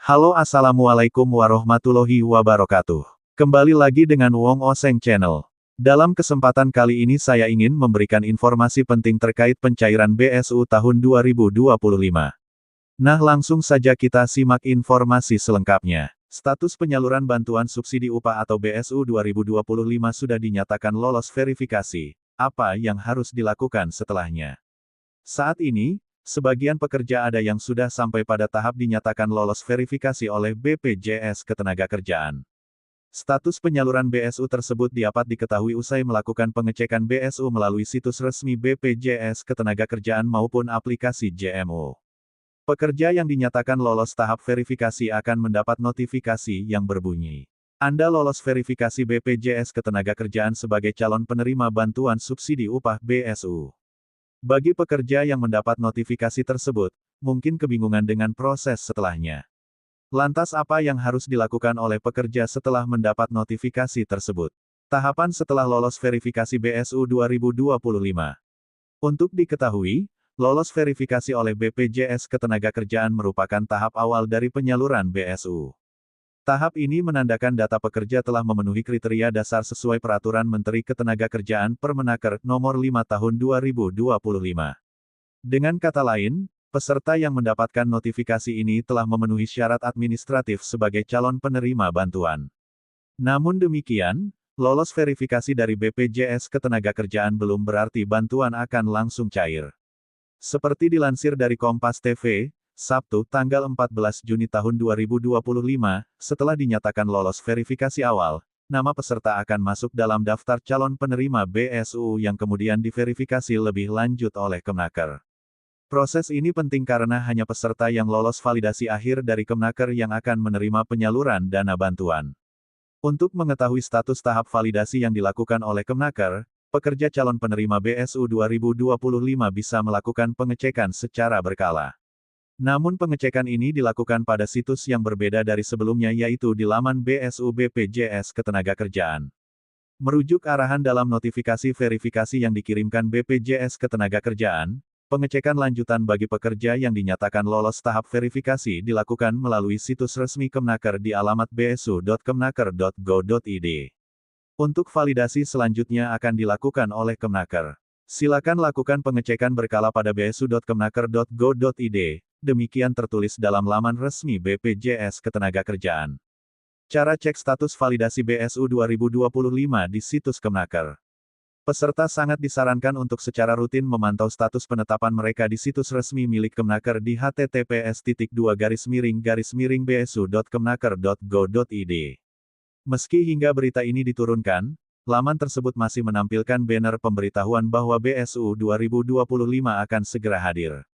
Halo, assalamualaikum warahmatullahi wabarakatuh. Kembali lagi dengan Wong Oseng Channel. Dalam kesempatan kali ini saya ingin memberikan informasi penting terkait pencairan BSU tahun 2025. Nah, langsung saja kita simak informasi selengkapnya. Status penyaluran bantuan subsidi upah atau BSU 2025 sudah dinyatakan lolos verifikasi. Apa yang harus dilakukan setelahnya? Saat ini, sebagian pekerja ada yang sudah sampai pada tahap dinyatakan lolos verifikasi oleh BPJS Ketenagakerjaan. Status penyaluran BSU tersebut dapat diketahui usai melakukan pengecekan BSU melalui situs resmi BPJS Ketenagakerjaan maupun aplikasi JMO. Pekerja yang dinyatakan lolos tahap verifikasi akan mendapat notifikasi yang berbunyi, Anda lolos verifikasi BPJS Ketenagakerjaan sebagai calon penerima bantuan subsidi upah BSU. Bagi pekerja yang mendapat notifikasi tersebut, mungkin kebingungan dengan proses setelahnya. Lantas apa yang harus dilakukan oleh pekerja setelah mendapat notifikasi tersebut? Tahapan setelah lolos verifikasi BSU 2025. Untuk diketahui, lolos verifikasi oleh BPJS Ketenagakerjaan merupakan tahap awal dari penyaluran BSU. Tahap ini menandakan data pekerja telah memenuhi kriteria dasar sesuai Peraturan Menteri Ketenagakerjaan Permenaker Nomor 5 Tahun 2025. Dengan kata lain, peserta yang mendapatkan notifikasi ini telah memenuhi syarat administratif sebagai calon penerima bantuan. Namun demikian, lolos verifikasi dari BPJS Ketenagakerjaan belum berarti bantuan akan langsung cair. Seperti dilansir dari Kompas TV, Sabtu, tanggal 14 Juni tahun 2025, setelah dinyatakan lolos verifikasi awal, nama peserta akan masuk dalam daftar calon penerima BSU yang kemudian diverifikasi lebih lanjut oleh Kemenaker. Proses ini penting karena hanya peserta yang lolos validasi akhir dari Kemenaker yang akan menerima penyaluran dana bantuan. Untuk mengetahui status tahap validasi yang dilakukan oleh Kemenaker, pekerja calon penerima BSU 2025 bisa melakukan pengecekan secara berkala. Namun pengecekan ini dilakukan pada situs yang berbeda dari sebelumnya yaitu di laman BSU BPJS Ketenagakerjaan. Merujuk arahan dalam notifikasi verifikasi yang dikirimkan BPJS Ketenagakerjaan, pengecekan lanjutan bagi pekerja yang dinyatakan lolos tahap verifikasi dilakukan melalui situs resmi Kemenaker di alamat bsu.kemenaker.go.id. Untuk validasi selanjutnya akan dilakukan oleh Kemenaker. Silakan lakukan pengecekan berkala pada bsu.kemenaker.go.id, demikian tertulis dalam laman resmi BPJS Ketenagakerjaan. Cara cek status validasi BSU 2025 di situs Kemenaker. Peserta sangat disarankan untuk secara rutin memantau status penetapan mereka di situs resmi milik Kemenaker di https://bsu.kemenaker.go.id. Meski hingga berita ini diturunkan, laman tersebut masih menampilkan banner pemberitahuan bahwa BSU 2025 akan segera hadir.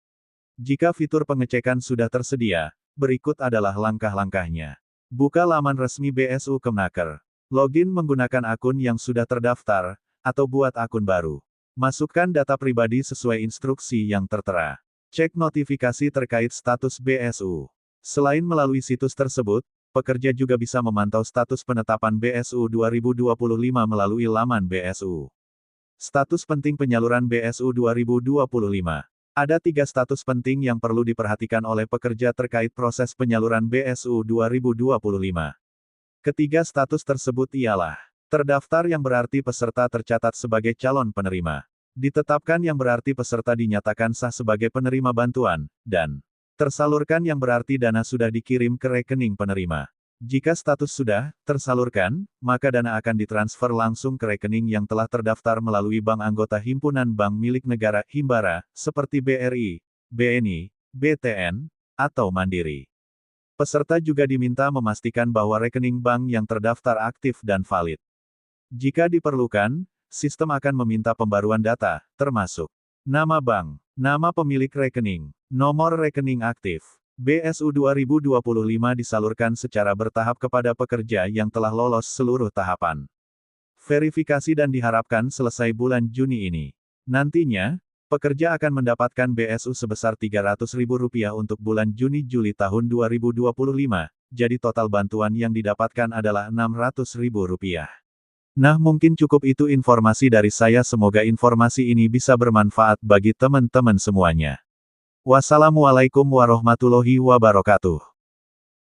Jika fitur pengecekan sudah tersedia, berikut adalah langkah-langkahnya. Buka laman resmi BSU Kemenaker. Login menggunakan akun yang sudah terdaftar, atau buat akun baru. Masukkan data pribadi sesuai instruksi yang tertera. Cek notifikasi terkait status BSU. Selain melalui situs tersebut, pekerja juga bisa memantau status penetapan BSU 2025 melalui laman BSU. Status penting penyaluran BSU 2025. Ada 3 status penting yang perlu diperhatikan oleh pekerja terkait proses penyaluran BSU 2025. Ketiga status tersebut ialah terdaftar yang berarti peserta tercatat sebagai calon penerima. Ditetapkan yang berarti peserta dinyatakan sah sebagai penerima bantuan, dan tersalurkan yang berarti dana sudah dikirim ke rekening penerima. Jika status sudah tersalurkan, maka dana akan ditransfer langsung ke rekening yang telah terdaftar melalui bank anggota himpunan bank milik negara Himbara, seperti BRI, BNI, BTN, atau Mandiri. Peserta juga diminta memastikan bahwa rekening bank yang terdaftar aktif dan valid. Jika diperlukan, sistem akan meminta pembaruan data, termasuk nama bank, nama pemilik rekening, nomor rekening aktif. BSU 2025 disalurkan secara bertahap kepada pekerja yang telah lolos seluruh tahapan verifikasi dan diharapkan selesai bulan Juni ini. Nantinya, pekerja akan mendapatkan BSU sebesar Rp300.000 untuk bulan Juni-Juli tahun 2025, jadi total bantuan yang didapatkan adalah Rp600.000. Nah, mungkin cukup itu informasi dari saya. Semoga informasi ini bisa bermanfaat bagi teman-teman semuanya. Wassalamualaikum warahmatullahi wabarakatuh.